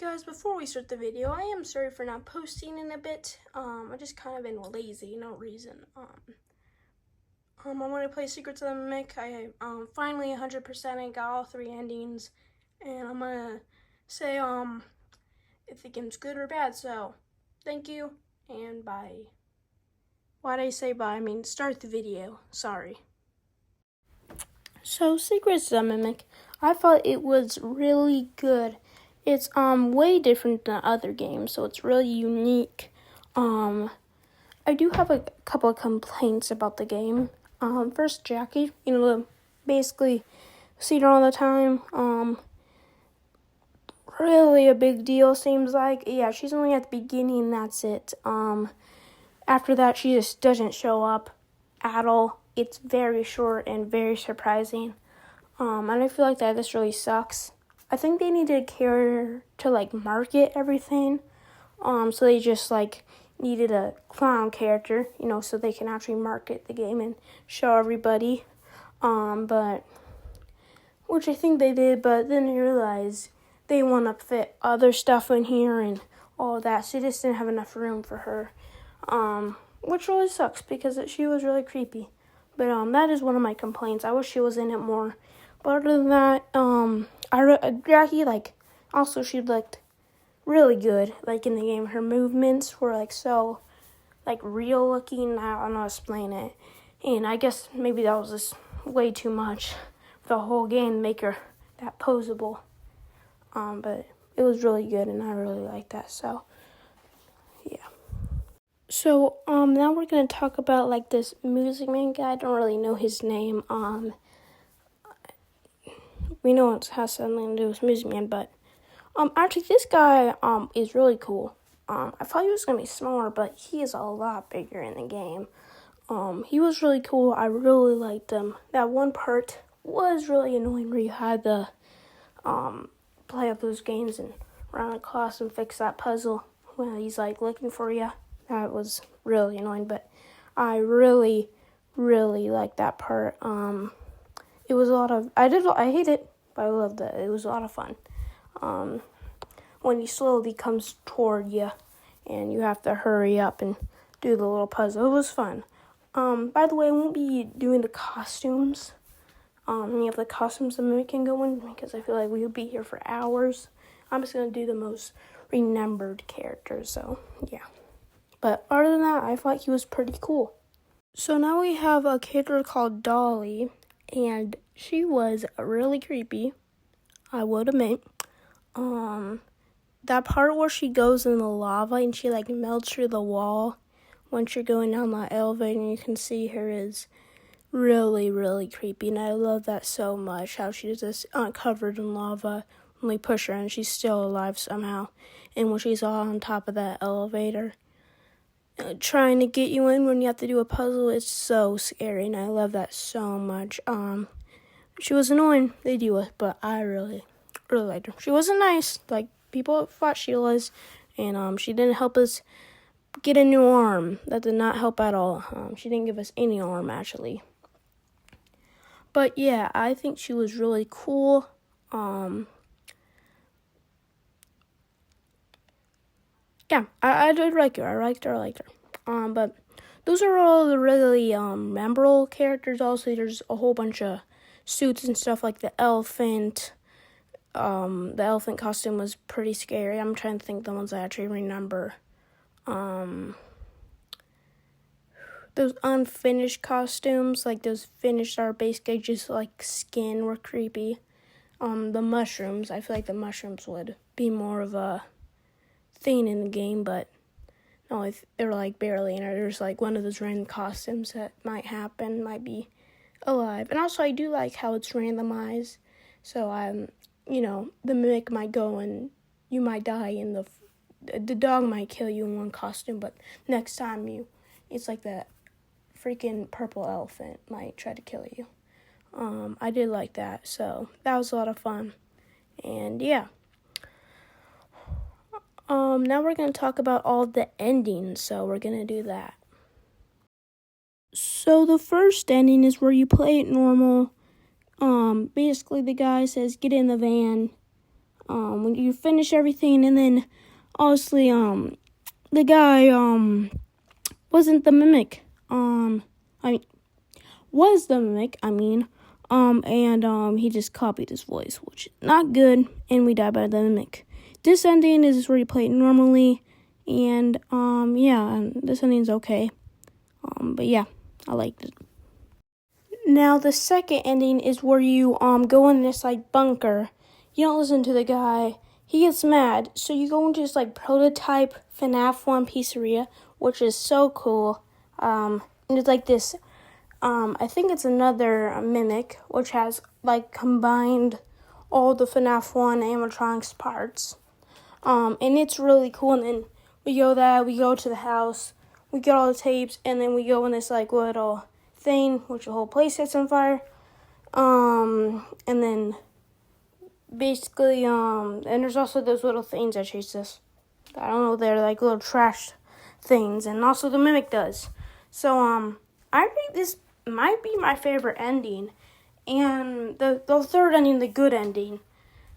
guys, before we start the video, I am sorry for not posting in a bit. I just kind of been lazy, no reason. I want to play Secrets of the Mimic. I finally 100% got all 3 endings, and I'm gonna say if the game's good or bad. So, thank you and bye. Why did I say bye? I mean start the video. Sorry. So Secrets of the Mimic, I thought it was really good. It's way different than other games, so it's really unique. I do have a couple of complaints about the game. First, Jackie, basically see her all the time. Really a big deal, seems like. Yeah, she's only at the beginning, that's it. After that, she just doesn't show up at all. It's very short and very surprising. And I feel like that this really sucks. I think they needed a character to, market everything. So they just, needed a clown character, so they can actually market the game and show everybody. Which I think they did, but then they realized they want to fit other stuff in here and all that, so they just didn't have enough room for her. Which really sucks because she was really creepy. But that is one of my complaints. I wish she was in it more. But other than that, Jackie, also she looked really good, in the game. Her movements were, so, real looking. I don't know how to explain it. And I guess maybe that was just way too much for the whole game to make her that poseable. But it was really good, and I really liked that, so, yeah. So, now we're going to talk about, this Music Man guy. I don't really know his name. We know it has something to do with Music Man, but, actually, this guy, is really cool. I thought he was going to be smaller, but he is a lot bigger in the game. He was really cool. I really liked him. That one part was really annoying where you had to, play up those games and run across and fix that puzzle when he's, looking for you. That was really annoying, but I really, really liked that part. It was a lot of, I hate it, but I loved it. It was a lot of fun. When he slowly comes toward you, and you have to hurry up and do the little puzzle. It was fun. By the way, I won't be doing the costumes. Any of the costumes the Mimic can go in, because I feel like we'll be here for hours. I'm just going to do the most remembered characters, so, yeah. But other than that, I thought he was pretty cool. So now we have a character called Dolly, and she was really creepy, I would admit. That part where she goes in the lava and she, melts through the wall once you're going down the elevator and you can see her is really, really creepy, and I love that so much, how she's just covered in lava when we push her and she's still alive somehow. And when she's all on top of that elevator, trying to get you in when you have to do a puzzle, it's so scary, and I love that so much. She was annoying, they do it, but I really, really liked her. She wasn't nice, like people thought she was, and she didn't help us get a new arm. That did not help at all. She didn't give us any arm, actually. But yeah, I think she was really cool. Yeah, I did like her. I liked her. But those are all the really memorable characters. Also, there's a whole bunch of suits and stuff, like the elephant. The elephant costume was pretty scary. I'm trying to think the ones I actually remember. Those unfinished costumes, those finished are basically just skin, were creepy. The mushrooms, I feel like the mushrooms would be more of a thing in the game, but no, if they're barely in it. There's one of those random costumes that might might be alive. And also I do like how it's randomized, so the Mimic might go and you might die, and the dog might kill you in one costume, but next time it's that freaking purple elephant might try to kill you. I did like that, so that was a lot of fun. And yeah. Now we're going to talk about all the endings, so we're going to do that. So the first ending is where you play it normal. Basically the guy says, get in the van. when you finish everything, and then obviously the guy wasn't the mimic. Was the mimic, and he just copied his voice, which is not good, and we died by the mimic. This ending is where you play it normally, and this ending's okay. But yeah, I liked it. Now the second ending is where you go in this like bunker. You don't listen to the guy. He gets mad, so you go into this like prototype Fnaf 1 pizzeria, which is so cool. And it's like this. I think it's another mimic, which has like combined all the Fnaf 1 animatronics parts. And it's really cool. And then we go to the house, we get all the tapes, and then we go in this like little thing, which the whole place sets on fire. And then basically, and there's also those little things that chase us. I don't know, they're like little trash things, and also the mimic does. So, I think this might be my favorite ending, and the third ending, the good ending.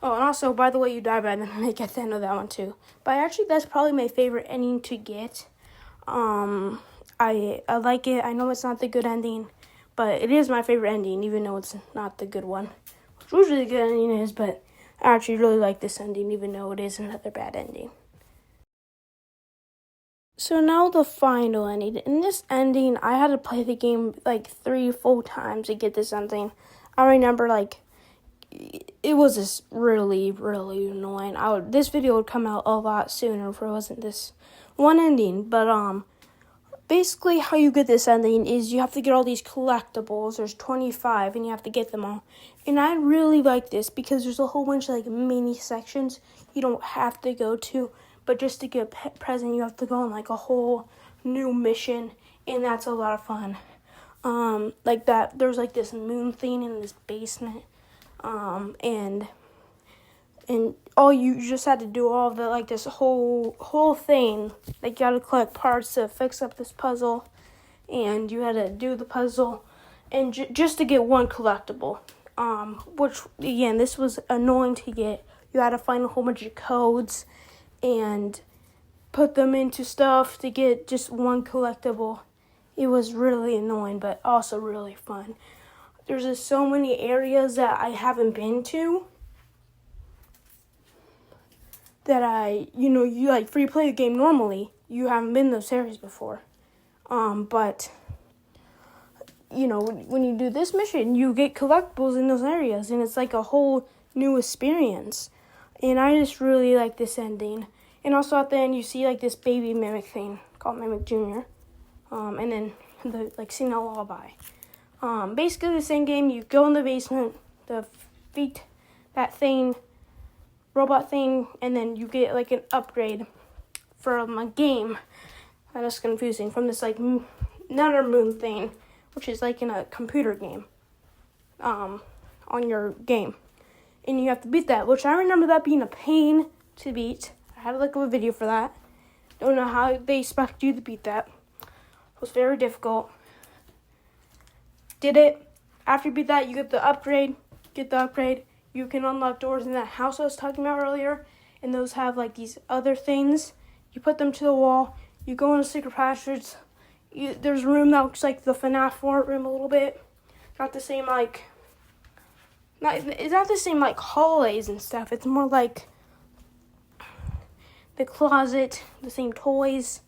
Oh, and also, by the way, you die by the mimic at the end of that one too. But actually, that's probably my favorite ending to get. I like it. I know it's not the good ending, but it is my favorite ending, even though it's not the good one. Which usually the good ending is, but I actually really like this ending, even though it is another bad ending. So now the final ending. In this ending, I had to play the game like 3 full times to get this ending. I remember it was just really, really annoying. This video would come out a lot sooner if it wasn't this one ending. But basically how you get this ending is you have to get all these collectibles. There's 25, and you have to get them all. And I really like this because there's a whole bunch of like mini sections you don't have to go to. But just to get a present, you have to go on like a whole new mission, and that's a lot of fun. Like that, there's like this moon thing in this basement, and all you just had to do all of the like this whole thing. Like you had to collect parts to fix up this puzzle, and you had to do the puzzle, and just to get one collectible. Which again, this was annoying to get. You had to find a whole bunch of codes and put them into stuff to get just one collectible. It was really annoying, but also really fun. There's just so many areas that I haven't been to that you like free play the game normally. You haven't been to those areas before. But when you do this mission, you get collectibles in those areas, and it's like a whole new experience. And I just really like this ending. And also at the end, you see like this baby mimic thing called Mimic Jr. And then the sing a lullaby. Basically the same game. You go in the basement, defeat that thing, robot thing, and then you get like an upgrade from a game. That is confusing. From this like another moon thing, which is like in a computer game. On your game. And you have to beat that, which I remember that being a pain to beat. I had to look up a video for that. Don't know how they expect you to beat that. It was very difficult. Did it. After you beat that, you get the upgrade. You can unlock doors in that house I was talking about earlier. And those have like these other things. You put them to the wall. You go into secret passages. There's a room that looks like the Fnaf 4 room a little bit. Not the same it's not the same like hallways and stuff. It's more like the closet, the same toys.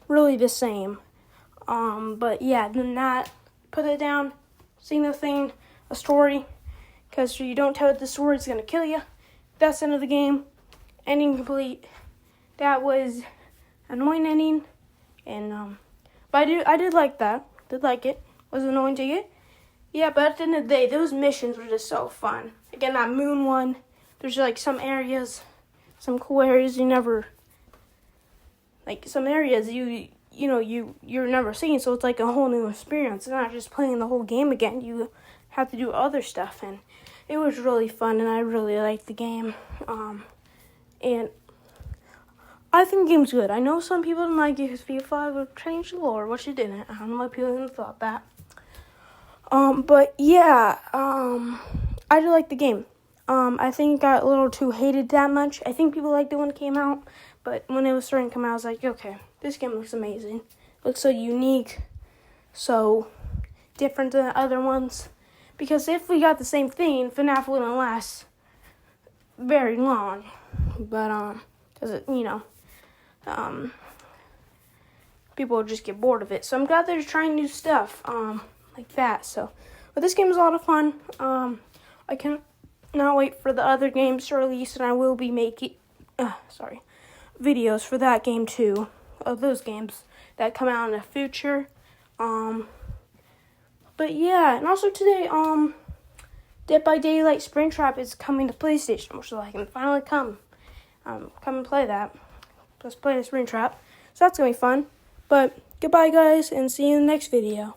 Really the same. But yeah, then that, put it down, sing the thing, a story. Because if you don't tell it the story, it's going to kill you. That's the end of the game. Ending complete. That was an annoying ending. And, but I did like that. Did like it. Was it annoying to get? Yeah, but at the end of the day, those missions were just so fun. Again, that moon one, there's like some areas, some cool areas you never, like some areas you're never seen, so it's like a whole new experience. It's not just playing the whole game again. You have to do other stuff, and it was really fun, and I really liked the game. And I think the game's good. I know some people didn't like it because FIFA would change the lore, which it didn't. I don't know why people didn't thought that. But yeah, I do like the game. I think it got a little too hated that much. I think people liked it when it came out, but when it was starting to come out, I was like, okay, this game looks amazing. Looks so unique, so different than the other ones. Because if we got the same thing, FNAF wouldn't last very long. But, because, people would just get bored of it. So I'm glad they're trying new stuff, like that. So, but this game is a lot of fun. I cannot wait for the other games to release, and I will be making, videos for that game too, of those games that come out in the future. But yeah, and also today, Dead by Daylight Springtrap is coming to PlayStation, so I can finally come and play that. Let's play the Springtrap. So that's gonna be fun. But goodbye, guys, and see you in the next video.